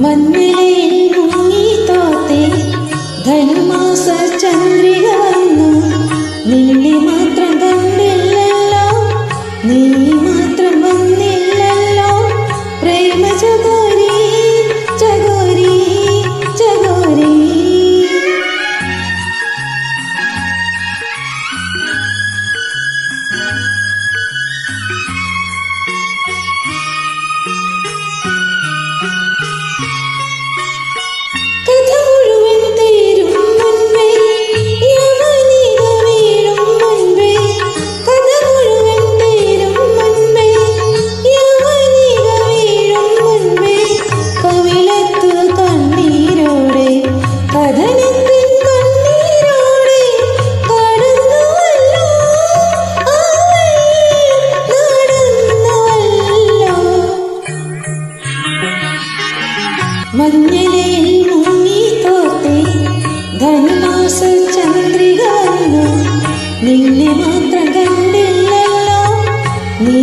മഞ്ഞയിൽ മുങ്ങി തോത്തെ ധനുമാസ ചന്ദ്രിക വന്നു. നിന്നെ മാത്രം കണ്ടില്ലല്ലോ, നീ മാത്രം വന്നില്ലല്ലോ. പ്രേമ ചകോരി ചകോരി ചകോരി. മഞ്ഞയിൽ മുങ്ങി തോത്തെ ധനുമാസ ചന്ദ്രിക വന്നു. നിന്നെ മാത്രം കണ്ടില്ലല്ലോ, നീ